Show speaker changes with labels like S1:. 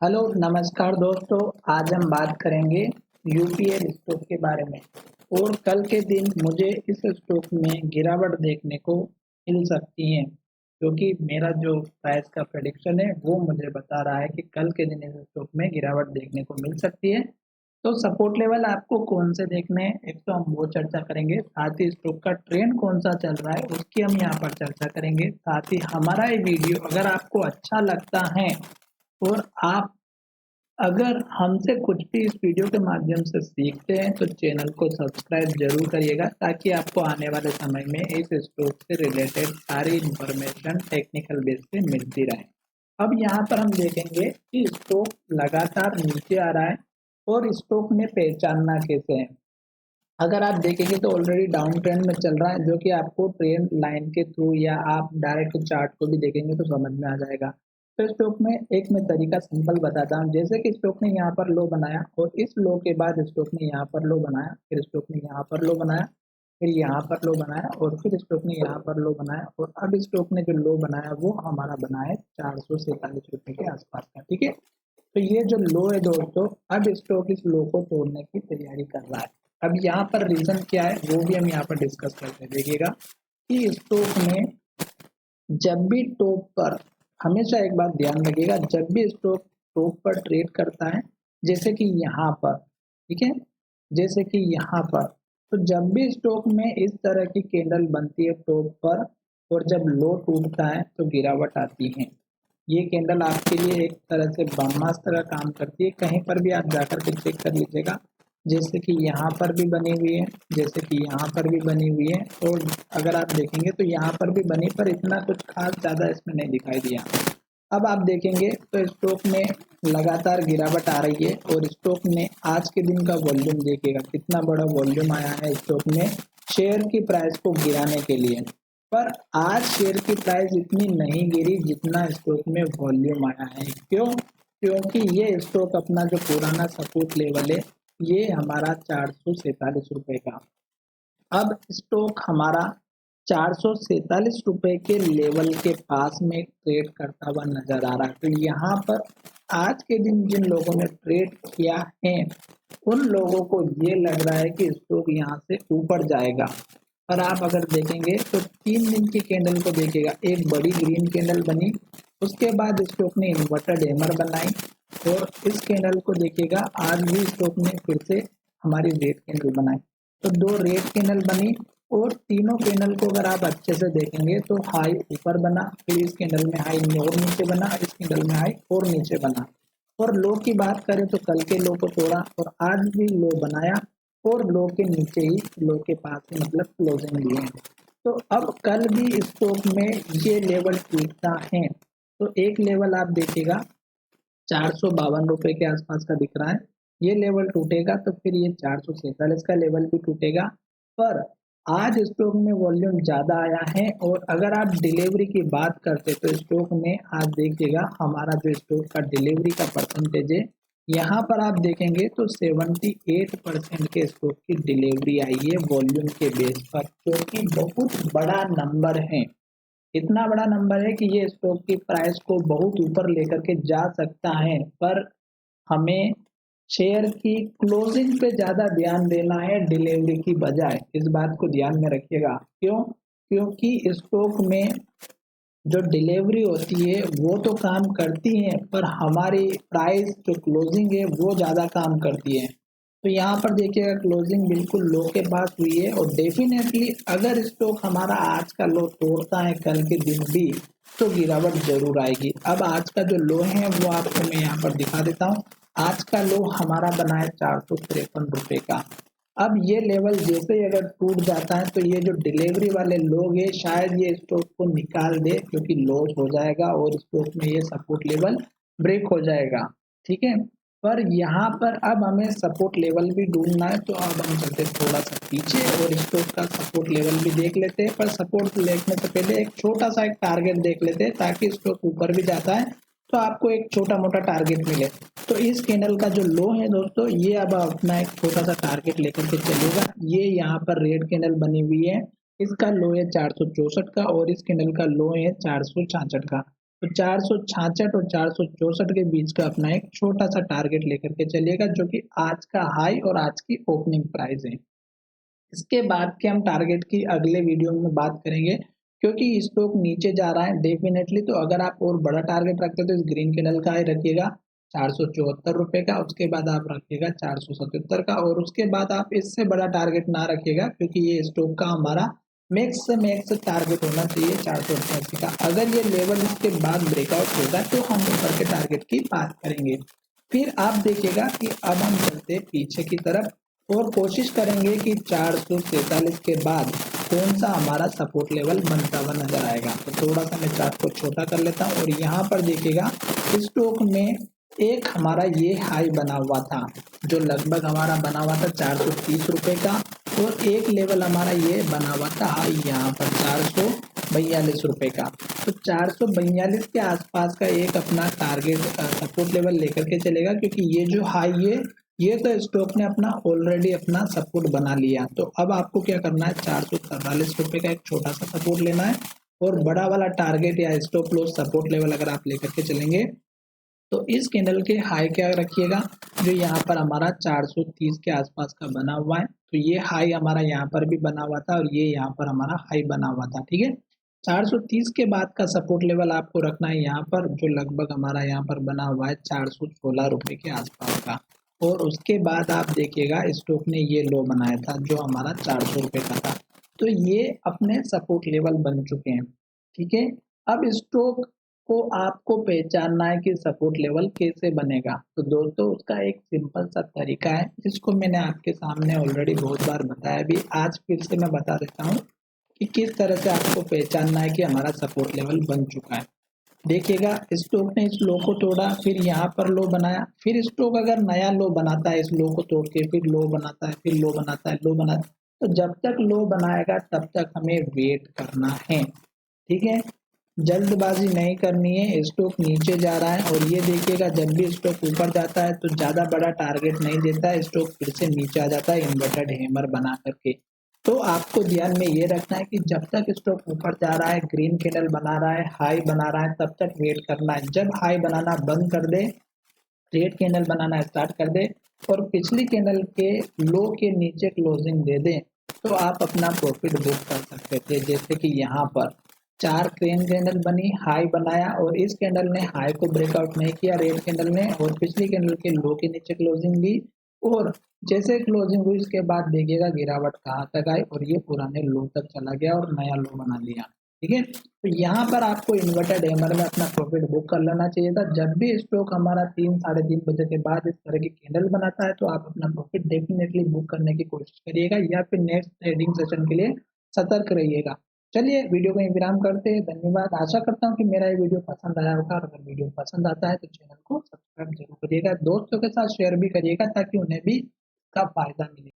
S1: Hello नमस्कार दोस्तों। आज हम बात करेंगे यूपीएल स्टॉक के बारे में। और कल के दिन मुझे इस स्टॉक में गिरावट देखने को मिल सकती है, क्योंकि मेरा जो प्राइस का प्रेडिक्शन है वो मुझे बता रहा है कि कल के दिन इस स्टॉक में गिरावट देखने को मिल सकती है। तो सपोर्ट लेवल आपको कौन से देखने हैं, एक तो हम वो चर्चा करेंगे, साथ ही स्टॉक का ट्रेंड कौन सा चल रहा है उसकी हम यहाँ पर चर्चा करेंगे। साथ ही हमारा ये वीडियो अगर आपको अच्छा लगता है और आप अगर हमसे कुछ भी इस वीडियो के माध्यम से सीखते हैं तो चैनल को सब्सक्राइब जरूर करिएगा, ताकि आपको आने वाले समय में इस स्टॉक से रिलेटेड सारी इंफॉर्मेशन टेक्निकल बेस पे मिलती रहे। अब यहाँ पर हम देखेंगे कि स्टॉक लगातार नीचे आ रहा है और स्टॉक में पहचानना कैसे है। अगर आप देखेंगे तो ऑलरेडी डाउन ट्रेंड में चल रहा है, जो कि आपको ट्रेंड लाइन के थ्रू या आप डायरेक्ट चार्ट को भी देखेंगे तो समझ में आ जाएगा। तो स्टॉक में एक मैं तरीका सिंपल बताता हूँ। जैसे कि स्टॉक ने यहाँ पर लो बनाया और इस लो के बाद स्टॉक ने यहाँ पर लो बनाया, फिर स्टॉक ने यहाँ पर लो बनाया, फिर यहाँ पर लो बनाया और फिर स्टॉक ने यहाँ पर लो बनाया, और अब स्टॉक ने जो लो बनाया वो हमारा बना है 447 के आसपास का। ठीक है, तो ये जो लो है दोस्तों, अब स्टॉक इस लो को तोड़ने की तैयारी कर रहा है। अब यहाँ पर रीजन क्या है वो भी हम यहाँ पर डिस्कस करते हैं। देखिएगा कि स्टॉक में जब भी टॉप पर, हमेशा एक बात ध्यान रखिएगा, जब भी स्टॉक टॉप पर ट्रेड करता है, जैसे कि यहाँ पर, ठीक है, जैसे कि यहाँ पर, तो जब भी स्टॉक में इस तरह की कैंडल बनती है टॉप पर और जब लो टूटता है तो गिरावट आती है। ये कैंडल आपके लिए एक तरह से ब्रह्मास्त्र का काम करती है। कहीं पर भी आप जाकर के चेक कर लीजिएगा, जैसे कि यहाँ पर भी बनी हुई है, जैसे कि यहाँ पर भी बनी हुई है, और अगर आप देखेंगे तो यहाँ पर भी बनी, पर इतना कुछ खास ज़्यादा इसमें नहीं दिखाई दिया। अब आप देखेंगे तो स्टॉक में लगातार गिरावट आ रही है और स्टॉक में आज के दिन का वॉल्यूम देखिएगा कितना बड़ा वॉल्यूम आया है स्टॉक में शेयर की प्राइस को गिराने के लिए। पर आज शेयर की प्राइस इतनी नहीं गिरी जितना स्टॉक में वॉल्यूम आया है। क्यों? क्योंकि ये स्टॉक अपना जो पुराना सपोर्ट लेवल है, ये हमारा 447 रुपए का, अब स्टॉक हमारा 447 रुपए के लेवल के पास में ट्रेड करता हुआ नजर आ रहा है। तो यहाँ पर आज के दिन जिन लोगों ने ट्रेड किया है उन लोगों को ये लग रहा है कि स्टॉक यहाँ से ऊपर जाएगा। पर आप अगर देखेंगे तो 3 दिन की कैंडल को देखिएगा, एक बड़ी ग्रीन कैंडल बनी, उसके बाद स्टॉक ने इन्वर्टेड हैमर बनाई, और इस कैंडल को देखिएगा आज भी स्टॉक ने फिर से हमारी रेड कैंडल बनाई। तो 2 रेड कैंडल बनी और तीनों कैंडल को अगर आप अच्छे से देखेंगे तो हाई ऊपर बना, फिर इस कैंडल में हाई और नीचे बना, इस कैंडल में हाई और नीचे बना। और लो की बात करें तो कल के लो को तोड़ा और आज भी लो बनाया और लो के नीचे ही, लो के पास ही मतलब क्लोजिंग लिए है। तो अब कल भी स्टॉक में ये लेवल टूटता है तो एक लेवल आप देखिएगा 452 रुपए के आसपास का दिख रहा है, ये लेवल टूटेगा तो फिर ये 447 का लेवल भी टूटेगा। पर आज स्टॉक में वॉल्यूम ज्यादा आया है, और अगर आप डिलीवरी की बात करते तो स्टॉक में आज देखिएगा हमारा जो स्टॉक का डिलीवरी का परसेंटेज है, यहाँ पर आप देखेंगे तो 78% के स्टॉक की डिलीवरी आई है वॉल्यूम के बेस पर, जो कि बहुत बड़ा नंबर है। इतना बड़ा नंबर है कि ये स्टॉक की प्राइस को बहुत ऊपर लेकर के जा सकता है। पर हमें शेयर की क्लोजिंग पे ज्यादा ध्यान देना है डिलीवरी की बजाय, इस बात को ध्यान में रखिएगा। क्यों? क्योंकि स्टॉक में जो डिलीवरी होती है वो तो काम करती है, पर हमारी प्राइस जो क्लोजिंग है वो ज़्यादा काम करती है। तो यहाँ पर देखिएगा क्लोजिंग बिल्कुल लो के पास हुई है, और डेफिनेटली अगर स्टॉक हमारा आज का लो तोड़ता है कल के दिन भी तो गिरावट जरूर आएगी। अब आज का जो लो है वो आपको मैं यहाँ पर दिखा देता हूँ। आज का लो हमारा बना है 453 रुपए का। अब ये लेवल जैसे ही अगर टूट जाता है तो ये जो डिलीवरी वाले लोग हैं शायद ये स्टॉक को निकाल दे, क्योंकि लॉस हो जाएगा और स्टॉक में ये सपोर्ट लेवल ब्रेक हो जाएगा। ठीक है, पर यहाँ पर अब हमें सपोर्ट लेवल भी ढूंढना है, तो अब हम चलते हैं थोड़ा सा पीछे और स्टॉक का सपोर्ट लेवल भी देख लेते हैं। पर सपोर्ट देखने से पहले एक छोटा सा एक टारगेट देख लेते हैं, ताकि स्टॉक ऊपर भी जाता है तो आपको एक छोटा मोटा टारगेट मिले। तो इस कैंडल का जो लो है दोस्तों, ये अब अपना एक छोटा सा टारगेट लेकर के चलेगा। ये यहाँ पर रेड कैंडल बनी हुई है, इसका लो है 464 का और इस कैंडल का लो है 466 का। तो 466 और 464 के बीच का अपना एक छोटा सा टारगेट लेकर के चलिएगा, जो कि आज का हाई और आज की ओपनिंग प्राइस है। इसके बाद के हम टारगेट की अगले वीडियो में बात करेंगे, क्योंकि स्टॉक नीचे जा रहा है डेफिनेटली। तो अगर आप और बड़ा टारगेट रखते हो तो इस ग्रीन कैंडल का ही रखिएगा 474 रुपए का, उसके बाद आप रखिएगा 477 का, और उसके बाद आप इससे बड़ा टारगेट ना रखिएगा, क्योंकि ये स्टॉक का हमारा मैक्स टारगेट होना चाहिए 488 का। अगर ये लेवल इसके बाद ब्रेकआउट होगा तो हम ऊपर के टारगेट की बात करेंगे। फिर आप देखिएगा कि अब हम चलते पीछे की तरफ और कोशिश करेंगे कि 443 के बाद कौन सा हमारा सपोर्ट लेवल बनता हुआ नजर आएगा। तो थोड़ा सा मैं चार्ट को छोटा कर लेता हूँ और यहाँ पर देखिएगा स्टॉक में एक हमारा ये हाई बना हुआ था, जो लगभग हमारा बना हुआ था 430 रुपए का, और एक लेवल हमारा ये बना हुआ था हाई यहाँ पर 442 रुपए का। तो 442 के आसपास का एक अपना टारगेट सपोर्ट लेवल लेकर के चलेगा, क्योंकि ये जो हाई है ये तो स्टॉक ने अपना ऑलरेडी अपना सपोर्ट बना लिया। तो अब आपको क्या करना है, 444 रुपए का एक छोटा सा सपोर्ट लेना है, और बड़ा वाला टारगेट या स्टॉप लॉस सपोर्ट लेवल अगर आप लेकर के चलेंगे तो इस कैंडल के हाई क्या रखिएगा, जो यहाँ पर हमारा 430 के आसपास का बना हुआ है। तो ये हाई हमारा यहाँ पर भी बना हुआ था और ये यहाँ पर हमारा हाई बना हुआ था, ठीक है। 430 के बाद का सपोर्ट लेवल आपको रखना है यहाँ पर, जो लगभग हमारा यहाँ पर बना हुआ है 416 रुपए के आसपास का। और उसके बाद आप देखिएगा स्टॉक ने ये लो बनाया था जो हमारा 400 रुपए का था। तो ये अपने सपोर्ट लेवल बन चुके हैं, ठीक है। अब स्टॉक को आपको पहचानना है कि सपोर्ट लेवल कैसे बनेगा। तो दोस्तों उसका एक सिंपल सा तरीका है, जिसको मैंने आपके सामने ऑलरेडी बहुत बार बताया भी, आज फिर से मैं बता देता हूँ कि किस तरह से आपको पहचानना है कि हमारा सपोर्ट लेवल बन चुका है। देखिएगा स्टॉक ने इस लो को तोड़ा, फिर यहाँ पर लो बनाया, फिर स्टॉक अगर नया लो बनाता है इस लो को तोड़ के, फिर लो बनाता है, फिर लो बनाता है, लो बनाता है, तो जब तक लो बनाएगा तब तक हमें वेट करना है, ठीक है। जल्दबाजी नहीं करनी है। स्टॉक नीचे जा रहा है और ये देखिएगा जब भी स्टॉक ऊपर जाता है तो ज्यादा बड़ा टारगेट नहीं देता है, स्टॉक फिर से नीचे आ जाता है इन्वर्टेड हैमर बना करके। तो आपको ध्यान में ये रखना है कि जब तक स्टॉक ऊपर जा रहा है, ग्रीन कैंडल बना रहा है, हाई बना रहा है, तब तक वेट करना है। जब हाई बनाना बंद कर दे, रेड कैंडल बनाना स्टार्ट कर दे और पिछली कैंडल के लो के नीचे क्लोजिंग दे दे, तो आप अपना प्रॉफिट बुक कर सकते थे। जैसे कि यहाँ पर 4 ग्रीन कैंडल बनी, हाई बनाया और इस कैंडल ने हाई को ब्रेकआउट नहीं किया रेड कैंडल ने, और पिछली कैंडल के लो के नीचे क्लोजिंग ली, और जैसे क्लोजिंग हुई उसके बाद देखिएगा गिरावट कहाँ तक आई और ये पुराने लो तक चला गया और नया लो बना लिया, ठीक है। तो यहाँ पर आपको इन्वर्टेड हैमर में अपना प्रॉफिट बुक कर लेना चाहिए था। जब भी स्टॉक हमारा 3 साढ़े 3 बजे के बाद इस तरह की कैंडल बनाता है तो आप अपना प्रॉफिट डेफिनेटली बुक करने की कोशिश करिएगा, या फिर नेक्स्ट ट्रेडिंग सेशन के लिए सतर्क रहिएगा। चलिए वीडियो को यहीं विराम करते हैं। धन्यवाद। आशा करता हूँ कि मेरा ये वीडियो पसंद आया होगा, और अगर वीडियो पसंद आता है तो चैनल को सब्सक्राइब जरूर करिएगा, दोस्तों के साथ शेयर भी करिएगा ताकि उन्हें भी इसका फायदा मिले।